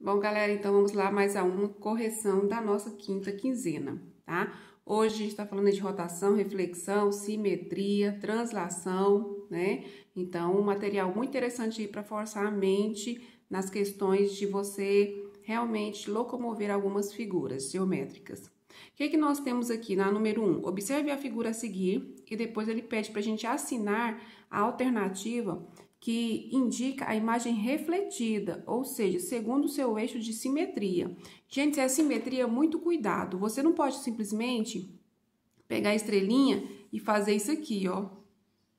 Bom, galera, então vamos lá mais a uma correção da nossa quinta quinzena, tá? Hoje a gente tá falando de rotação, reflexão, simetria, translação, né? Então, um material muito interessante aí para forçar a mente nas questões de você realmente locomover algumas figuras geométricas. O que nós temos aqui na número 1? Observe a figura a seguir e depois ele pede para a gente assinar a alternativa que indica a imagem refletida, ou seja, segundo o seu eixo de simetria. Gente, se é simetria, muito cuidado. Você não pode simplesmente pegar a estrelinha e fazer isso aqui, ó.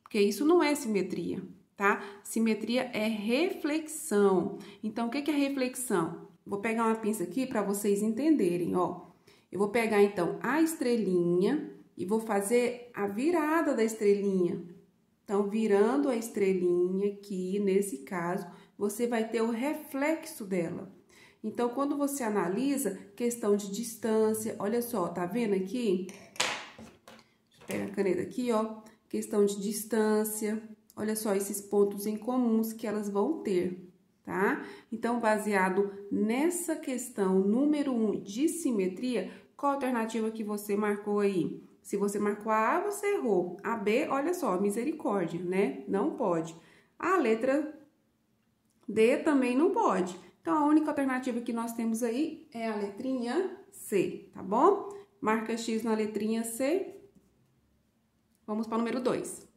Porque isso não é simetria, tá? Simetria é reflexão. Então, o que é reflexão? Vou pegar uma pinça aqui para vocês entenderem, ó. Eu vou pegar, então, a estrelinha e vou fazer a virada da estrelinha. Então, virando a estrelinha aqui, nesse caso, você vai ter o reflexo dela. Então, quando você analisa questão de distância, olha só, tá vendo aqui? Deixa eu pegar a caneta aqui, ó. Questão de distância, olha só esses pontos em comuns que elas vão ter, tá? Então, baseado nessa questão número 1 de simetria, qual a alternativa que você marcou aí? Se você marcou a A, você errou. A B, olha só, misericórdia, né? Não pode. A letra D também não pode. Então, a única alternativa que nós temos aí é a letrinha C, tá bom? Marca X na letrinha C. Vamos para o número 2.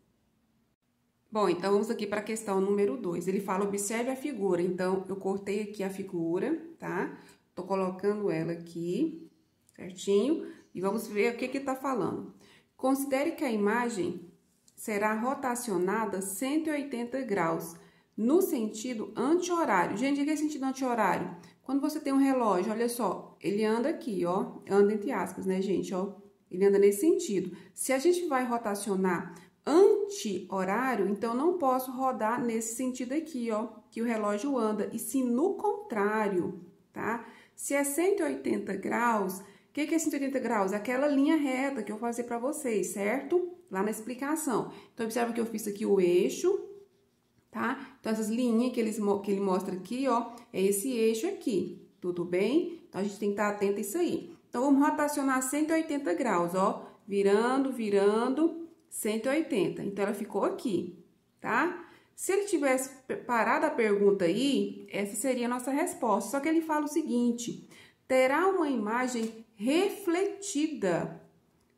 Bom, então, vamos aqui para a questão número 2. Ele fala, observe a figura. Então, eu cortei aqui a figura, tá? Tô colocando ela aqui, certinho? E vamos ver o que tá falando. Considere que a imagem será rotacionada 180 graus no sentido anti-horário. Gente, o que é sentido anti-horário? Quando você tem um relógio, olha só, ele anda aqui, ó, anda entre aspas, né, gente, ó, ele anda nesse sentido. Se a gente vai rotacionar anti-horário, então não posso rodar nesse sentido aqui, ó, que o relógio anda, e sim no contrário, tá? Se é 180 graus... O que é 180 graus? É aquela linha reta que eu vou fazer para vocês, certo? Lá na explicação. Então, observa que eu fiz aqui o eixo, tá? Então, essas linhas que ele mostra aqui, ó, é esse eixo aqui, tudo bem? Então, a gente tem que estar atento a isso aí. Então, vamos rotacionar 180 graus, ó, virando, 180. Então, ela ficou aqui, tá? Se ele tivesse parado a pergunta aí, essa seria a nossa resposta. Só que ele fala o seguinte: terá uma imagem refletida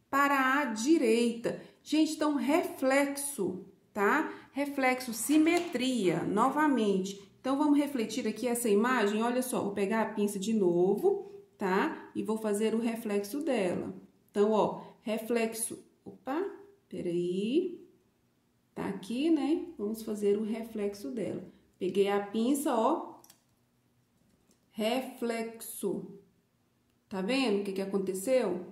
para a direita. Gente, então, reflexo, tá? Reflexo, simetria, novamente. Então, vamos refletir aqui essa imagem. Olha só, vou pegar a pinça de novo, tá? E vou fazer o reflexo dela. Então, ó, reflexo... Opa, peraí. Tá aqui, né? Vamos fazer o reflexo dela. Peguei a pinça, ó. Reflexo. Tá vendo o que aconteceu?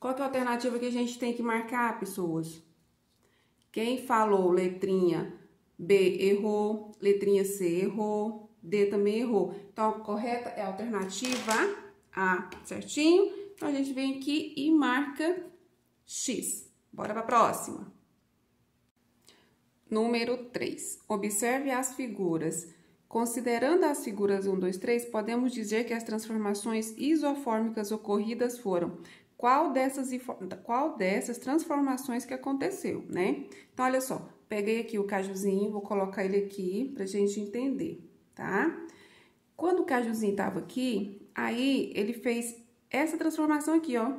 Qual que é a alternativa que a gente tem que marcar, pessoas? Quem falou letrinha B errou, letrinha C errou, D também errou. Então, a correta é a alternativa A, certinho? Então, a gente vem aqui e marca X. Bora para a próxima. Número 3. Observe as figuras. Considerando as figuras 1, 2, 3, podemos dizer que as transformações isofórmicas ocorridas foram qual dessas transformações que aconteceu, né? Então, olha só, peguei aqui o cajuzinho, vou colocar ele aqui pra gente entender, tá? Quando o cajuzinho tava aqui, aí ele fez essa transformação aqui, ó.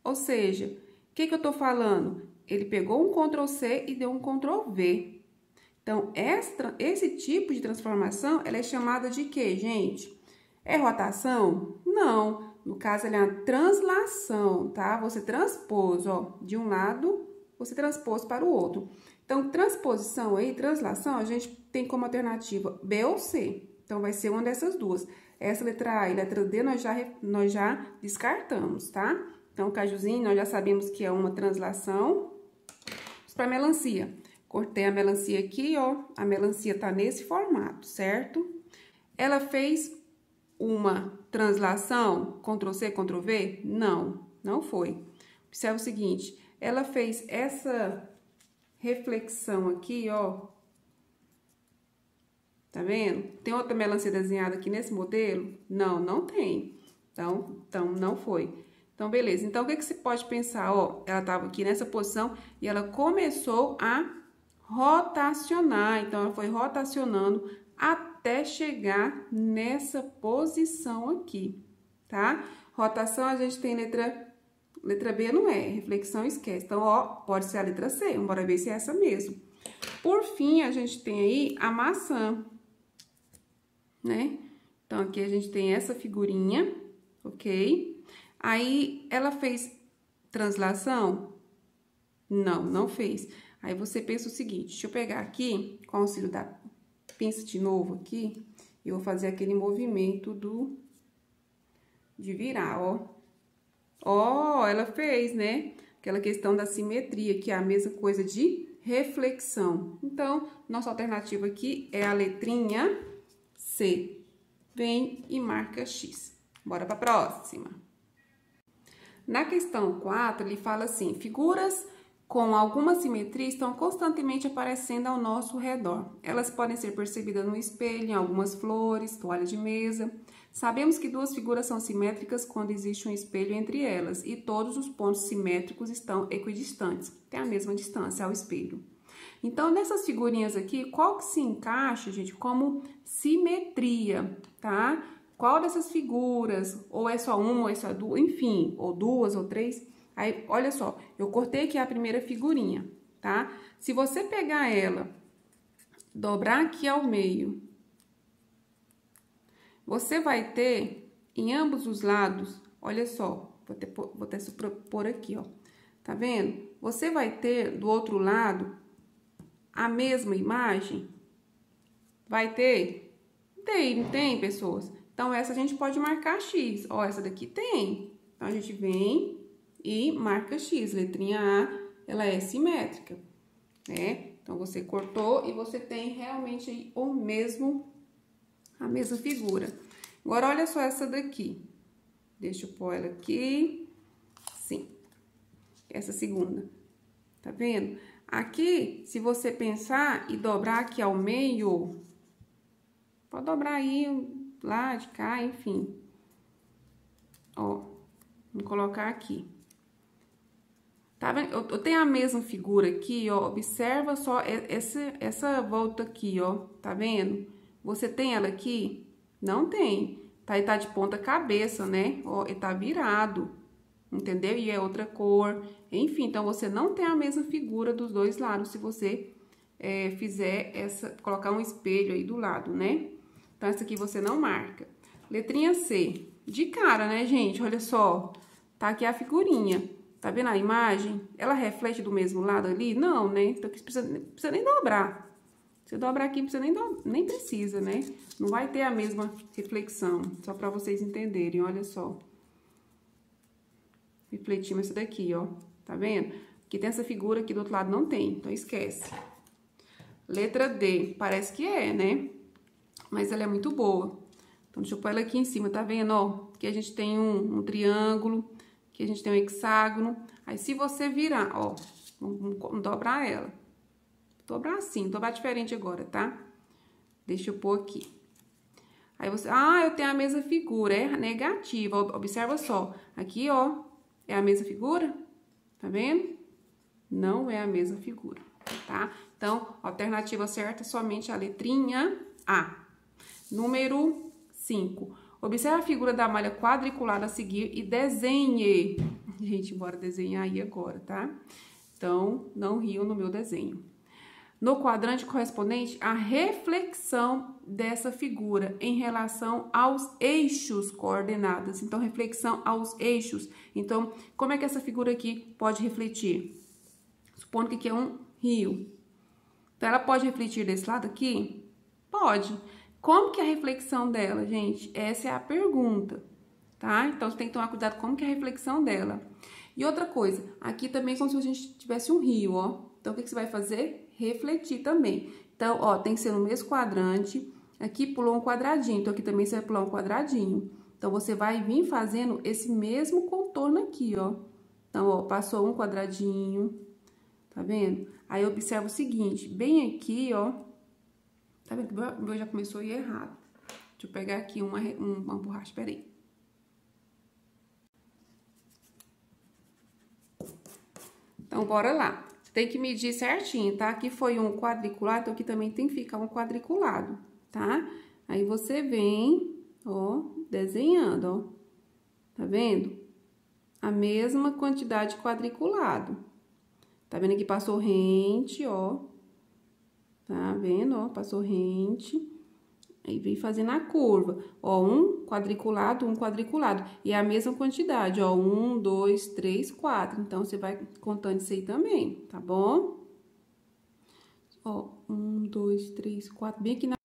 Ou seja, o que eu tô falando? Ele pegou um Ctrl C e deu um Ctrl V. Então, esse tipo de transformação, ela é chamada de quê, gente? É rotação? Não. No caso, ela é uma translação, tá? Você transpôs, ó, de um lado, você transpôs para o outro. Então, transposição aí, translação, a gente tem como alternativa B ou C. Então, vai ser uma dessas duas. Essa letra A e letra D, nós já descartamos, tá? Então, o cajuzinho, nós já sabemos que é uma translação. Para melancia. Cortei a melancia aqui, ó, a melancia tá nesse formato, certo? Ela fez uma translação, Ctrl C, Ctrl V? Não, não foi. Observa o seguinte, ela fez essa reflexão aqui, ó, Tá vendo? Tem outra melancia desenhada aqui nesse modelo? Não, não tem. Então não foi. Então, beleza. Então, o que você pode pensar? Ó, ela tava aqui nessa posição e ela começou a rotacionar. Então, ela foi rotacionando até chegar nessa posição aqui, tá? Rotação, a gente tem letra B não é, reflexão esquece. Então, ó, pode ser a letra C, bora ver se é essa mesmo. Por fim, a gente tem aí a maçã, né? Então, aqui a gente tem essa figurinha, ok? Aí, ela fez translação? Não, não fez. Aí, você pensa o seguinte, deixa eu pegar aqui, com o auxílio da pinça de novo aqui, eu vou fazer aquele movimento de virar, ó. Ó, ela fez, né? Aquela questão da simetria, que é a mesma coisa de reflexão. Então, nossa alternativa aqui é a letrinha C. Vem e marca X. Bora para a próxima. Na questão 4, ele fala assim, figuras com alguma simetria estão constantemente aparecendo ao nosso redor. Elas podem ser percebidas no espelho, em algumas flores, toalha de mesa. Sabemos que duas figuras são simétricas quando existe um espelho entre elas e todos os pontos simétricos estão equidistantes, tem a mesma distância ao espelho. Então, nessas figurinhas aqui, qual que se encaixa, gente, como simetria, tá? Qual dessas figuras, ou é só uma, ou é só duas, enfim, ou duas, ou três. Aí, olha só, eu cortei aqui a primeira figurinha, tá? Se você pegar ela, dobrar aqui ao meio, você vai ter, em ambos os lados, olha só, vou até superpor aqui, ó, tá vendo? Você vai ter, do outro lado, a mesma imagem? Vai ter? Tem, não tem, pessoas? Então, essa a gente pode marcar X. Ó, essa daqui tem. Então, a gente vem e marca X. Letrinha A, ela é simétrica, né? Então, você cortou e você tem realmente aí a mesma figura. Agora, olha só essa daqui. Deixa eu pôr ela aqui. Sim. Essa segunda. Tá vendo? Aqui, se você pensar e dobrar aqui ao meio, pode dobrar aí, lá de cá, enfim. Ó, vamos colocar aqui. Tá vendo? Eu tenho a mesma figura aqui, ó, observa só essa volta aqui, ó, tá vendo? Você tem ela aqui? Não tem. Tá, ele tá de ponta cabeça, né? Ó, ele tá virado, entendeu? E é outra cor, enfim, então você não tem a mesma figura dos dois lados se você fizer colocar um espelho aí do lado, né? Então, essa aqui você não marca. Letrinha C, de cara, né, gente? Olha só, tá aqui a figurinha, tá vendo a imagem? Ela reflete do mesmo lado ali? Não, né? Então, aqui precisa nem dobrar. Se dobrar aqui, nem precisa, né? Não vai ter a mesma reflexão, só pra vocês entenderem, olha só. Refletimos essa daqui, ó. Tá vendo? Aqui tem essa figura, aqui do outro lado não tem, então esquece. Letra D, parece que é, né? Mas ela é muito boa. Então, deixa eu pôr ela aqui em cima, tá vendo, ó? Aqui a gente tem um triângulo, aqui a gente tem um hexágono. Aí, se você virar, ó, vamos dobrar ela. Dobrar assim, dobrar diferente agora, tá? Deixa eu pôr aqui. Aí, você... Ah, eu tenho a mesma figura, é negativa. Observa só. Aqui, ó, é a mesma figura? Tá vendo? Não é a mesma figura, tá? Então, alternativa certa, somente a letrinha A. Número 5. Observe a figura da malha quadriculada a seguir e desenhe. Gente, bora desenhar aí agora, tá? Então, não riam no meu desenho. No quadrante correspondente, a reflexão dessa figura em relação aos eixos coordenadas. Então, reflexão aos eixos. Então, como é que essa figura aqui pode refletir? Supondo que aqui é um rio. Então, ela pode refletir desse lado aqui? Pode. Como que é a reflexão dela, gente? Essa é a pergunta, tá? Então, você tem que tomar cuidado com como que é a reflexão dela. E outra coisa, aqui também é como se a gente tivesse um rio, ó. Então, o que você vai fazer? Refletir também. Então, ó, tem que ser no mesmo quadrante. Aqui pulou um quadradinho, então aqui também você vai pular um quadradinho. Então, você vai vir fazendo esse mesmo contorno aqui, ó. Então, ó, passou um quadradinho, tá vendo? Aí, observa o seguinte, bem aqui, ó, Tá vendo que o meu já começou a ir errado. Deixa eu pegar aqui uma borracha, peraí. Então, bora lá. Você tem que medir certinho, tá? Aqui foi um quadriculado, então aqui também tem que ficar um quadriculado, tá? Aí, você vem, ó, desenhando, ó. Tá vendo? A mesma quantidade de quadriculado. Tá vendo que passou rente, ó. Tá vendo, ó? Passou rente. Aí, vem fazendo a curva. Ó, um quadriculado. E é a mesma quantidade, ó. 1, 2, 3, 4. Então, você vai contando isso aí também, tá bom? Ó, 1, 2, 3, 4. Bem aqui na...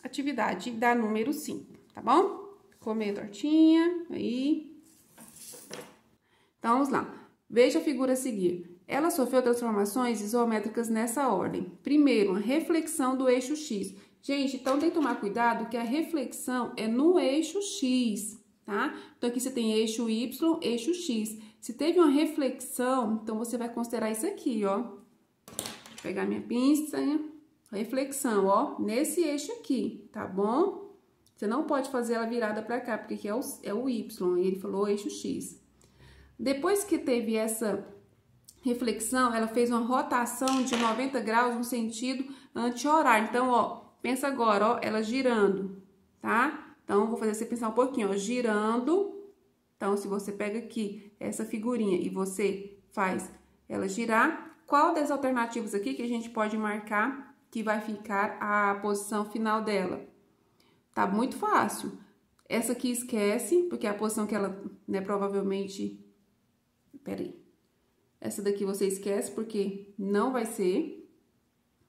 Atividade da número 5, tá bom? Comer tortinha, aí. Então, vamos lá. Veja a figura a seguir. Ela sofreu transformações isométricas nessa ordem. Primeiro, uma reflexão do eixo X. Gente, então tem que tomar cuidado que a reflexão é no eixo X, tá? Então, aqui você tem eixo Y, eixo X. Se teve uma reflexão, então você vai considerar isso aqui, ó. Vou pegar minha pinça, reflexão, ó, nesse eixo aqui, tá bom? Você não pode fazer ela virada pra cá, porque aqui é o Y, e ele falou eixo X. Depois que teve essa reflexão, ela fez uma rotação de 90 graus no sentido anti-horário. Então, ó, pensa agora, ó, ela girando, tá? Então, vou fazer você pensar um pouquinho, ó, girando. Então, se você pega aqui essa figurinha e você faz ela girar, qual das alternativas aqui que a gente pode marcar que vai ficar a posição final dela? Tá muito fácil. Essa aqui esquece, porque é a posição que ela, né, provavelmente... Peraí. Essa daqui você esquece, porque não vai ser.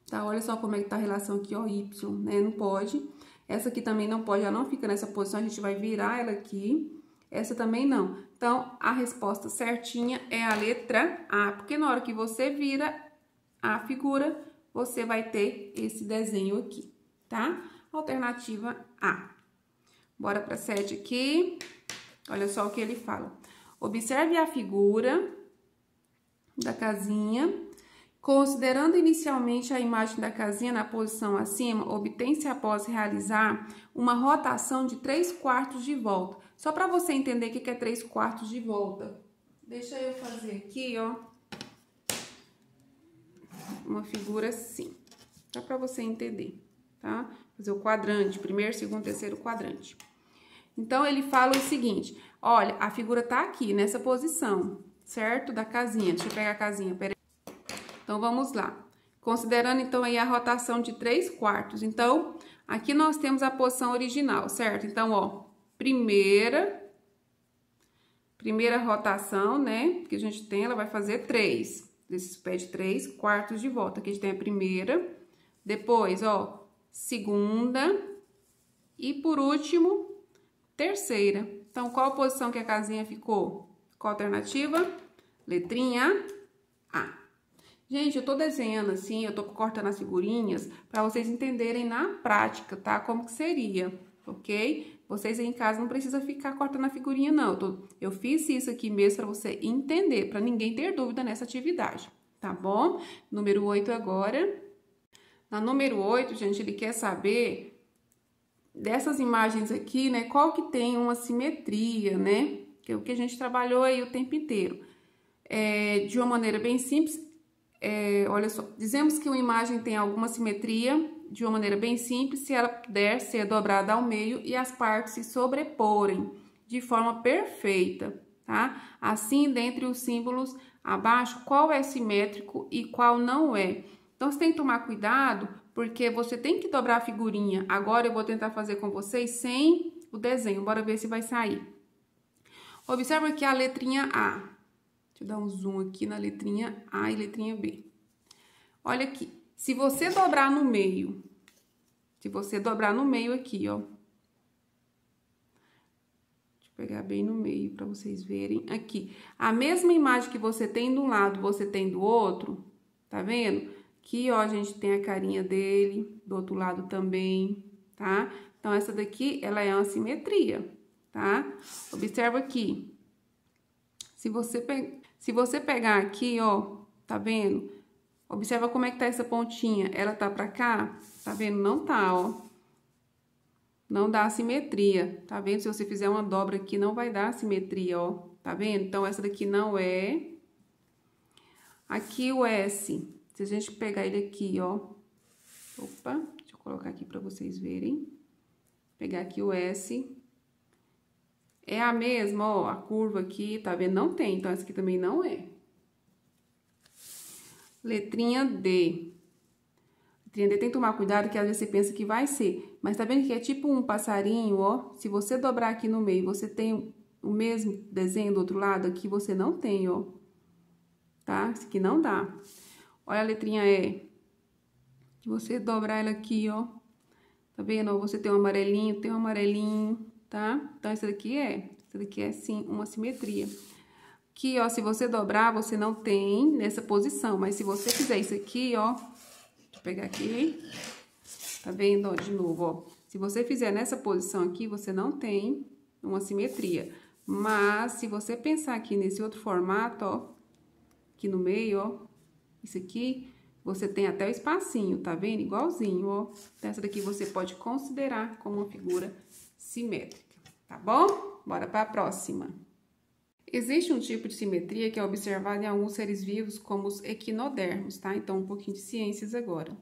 Tá? Olha só como é que tá a relação aqui, ó, Y, né? Não pode. Essa aqui também não pode, ela não fica nessa posição, a gente vai virar ela aqui. Essa também não. Então, a resposta certinha é a letra A, porque na hora que você vira a figura, você vai ter esse desenho aqui, tá? Alternativa A. Bora para 7 aqui. Olha só o que ele fala. Observe a figura da casinha. Considerando inicialmente a imagem da casinha na posição acima, obtém-se após realizar uma rotação de 3/4 de volta. Só para você entender o que é 3/4 de volta. Deixa eu fazer aqui, ó. Uma figura assim. Só para você entender, tá? Fazer o quadrante, primeiro, segundo, terceiro quadrante. Então, ele fala o seguinte, olha, a figura tá aqui, nessa posição, certo? Da casinha. Deixa eu pegar a casinha, peraí. Então, vamos lá. Considerando, então, aí a rotação de 3/4. Então, aqui nós temos a posição original, certo? Então, ó, primeira rotação, né, que a gente tem, ela vai fazer 3. Desses pés de 3/4 de volta. Aqui a gente tem a primeira, depois, ó, segunda e, por último, terceira. Então, qual a posição que a casinha ficou? Qual a alternativa? Letrinha A. Gente, eu tô desenhando assim, eu tô cortando as figurinhas para vocês entenderem na prática, tá? Como que seria, ok? Vocês aí em casa não precisa ficar cortando a figurinha, não. Eu fiz isso aqui mesmo para você entender, para ninguém ter dúvida nessa atividade, tá bom? Número 8 agora. Na número 8, gente, ele quer saber dessas imagens aqui, né? Qual que tem uma simetria, né? Que é o que a gente trabalhou aí o tempo inteiro. De uma maneira bem simples, olha só, dizemos que uma imagem tem alguma simetria de uma maneira bem simples se ela puder ser dobrada ao meio e as partes se sobreporem de forma perfeita, tá? Assim, dentre os símbolos abaixo, qual é simétrico e qual não é. Então, você tem que tomar cuidado, porque você tem que dobrar a figurinha. Agora, eu vou tentar fazer com vocês sem o desenho, bora ver se vai sair. Observa aqui a letrinha A. Deixa eu dar um zoom aqui na letrinha A e letrinha B. Olha aqui, se você dobrar no meio, aqui, ó. Deixa eu pegar bem no meio para vocês verem aqui. A mesma imagem que você tem de um lado, você tem do outro, tá vendo? Aqui, ó, a gente tem a carinha dele, do outro lado também, tá? Então, essa daqui, ela é uma simetria, tá? Observa aqui. Se você pegar aqui, ó, tá vendo? Observa como é que tá essa pontinha. Ela tá pra cá? Tá vendo? Não tá, ó. Não dá simetria, tá vendo? Se você fizer uma dobra aqui, não vai dar simetria, ó. Tá vendo? Então, essa daqui não é. Aqui o S, se a gente pegar ele aqui, ó. Opa, deixa eu colocar aqui pra vocês verem. Pegar aqui o S. É a mesma, ó, a curva aqui, tá vendo? Não tem, então essa aqui também não é. Letrinha D. Letrinha D tem que tomar cuidado, que às vezes você pensa que vai ser. Mas tá vendo que é tipo um passarinho, ó? Se você dobrar aqui no meio, você tem o mesmo desenho do outro lado, aqui você não tem, ó. Tá? Isso aqui não dá. Olha a letrinha E. Se você dobrar ela aqui, ó. Tá vendo? Ó, você tem um amarelinho, tá? Então, essa daqui é sim uma simetria. Aqui, ó, se você dobrar, você não tem nessa posição, mas se você fizer isso aqui, ó, deixa eu pegar aqui, tá vendo, ó, de novo, ó. Se você fizer nessa posição aqui, você não tem uma simetria. Mas, se você pensar aqui nesse outro formato, ó, aqui no meio, ó, isso aqui, você tem até o espacinho, tá vendo? Igualzinho, ó. Então, essa daqui você pode considerar como uma figura simétrica, tá bom? Bora para a próxima. Existe um tipo de simetria que é observado em alguns seres vivos, como os equinodermos, tá? Então, um pouquinho de ciências agora.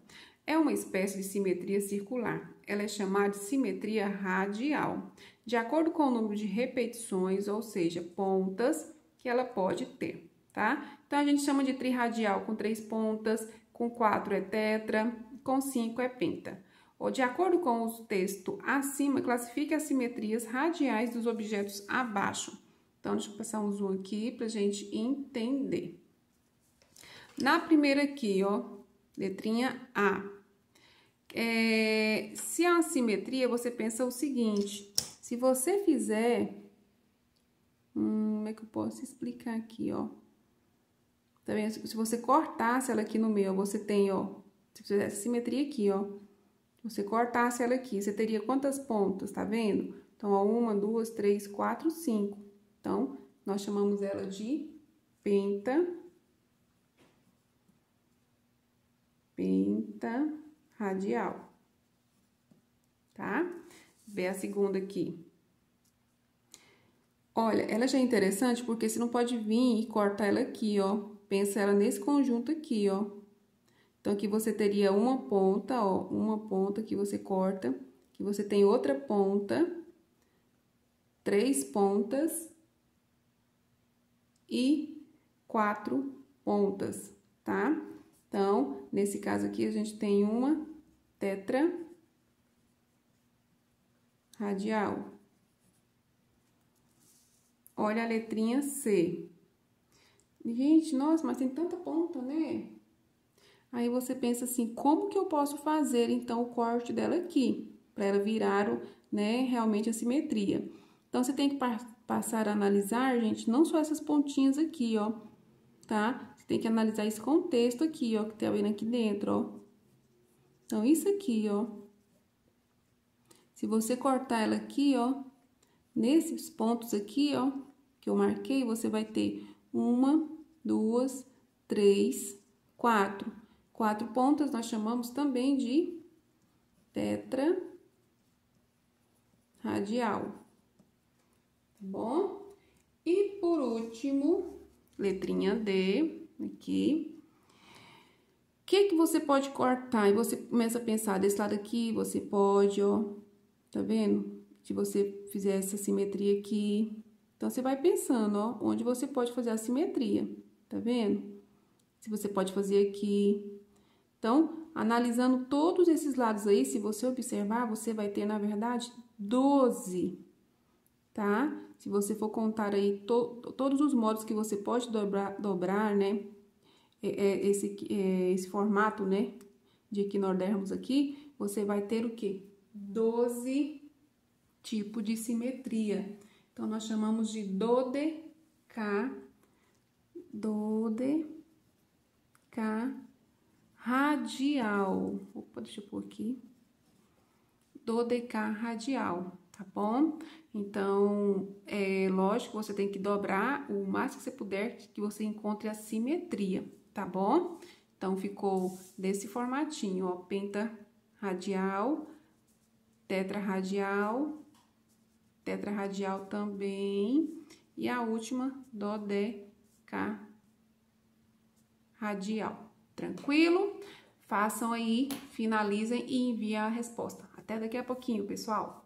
É uma espécie de simetria circular. Ela é chamada de simetria radial, de acordo com o número de repetições, ou seja, pontas, que ela pode ter, tá? Então, a gente chama de trirradial com 3 pontas, com 4 é tetra, com 5 é penta. Ou, de acordo com o texto acima, classifique as simetrias radiais dos objetos abaixo. Então, deixa eu passar um zoom aqui pra gente entender. Na primeira aqui, ó, letrinha A. Se há uma simetria, você pensa o seguinte, se você fizer... como é que eu posso explicar aqui, ó? Tá vendo? Se você cortasse ela aqui no meio, você tem, ó, se fizesse simetria aqui, ó, se você cortasse ela aqui, você teria quantas pontas, tá vendo? Então, ó, 1, 2, 3, 4, 5. Então, nós chamamos ela de penta radial, tá? Vê a segunda aqui. Olha, ela já é interessante porque você não pode vir e cortar ela aqui, ó. Pensa ela nesse conjunto aqui, ó. Então, aqui você teria uma ponta, ó, uma ponta que você corta, que você tem outra ponta, 3 pontas e 4 pontas, tá? Então, nesse caso aqui, a gente tem uma tetra radial. Olha a letrinha C. Gente, nossa, mas tem tanta ponta, né? Aí você pensa assim, como que eu posso fazer, então, o corte dela aqui? Para ela virar, né, realmente a simetria. Então, você tem que passar a analisar, gente, não só essas pontinhas aqui, ó, tá? Você tem que analisar esse contexto aqui, ó, que tá vendo aqui dentro, ó. Então, isso aqui, ó. Se você cortar ela aqui, ó, nesses pontos aqui, ó, que eu marquei, você vai ter 1, 2, 3, 4. 4 pontas nós chamamos também de tetra radial, tá bom? E por último, letrinha D, aqui. O que você pode cortar? E você começa a pensar desse lado aqui, você pode, ó, tá vendo? Se você fizer essa simetria aqui. Então, você vai pensando, ó, onde você pode fazer a simetria, tá vendo? Se você pode fazer aqui. Então, analisando todos esses lados aí, se você observar, você vai ter, na verdade, 12, tá? Se você for contar aí todos os modos que você pode dobrar, né? Esse formato, né? De equinodermos aqui, você vai ter o quê? 12 tipos de simetria. Então, nós chamamos de dodecaradial. Opa, deixa eu pôr aqui. Dodecaradial, tá bom? Então, lógico, você tem que dobrar o máximo que você puder, que você encontre a simetria, tá bom? Então, ficou desse formatinho, ó, pentarradial, tetrarradial também, e a última, dodecaradial. Tranquilo? Façam aí, finalizem e enviem a resposta. Até daqui a pouquinho, pessoal!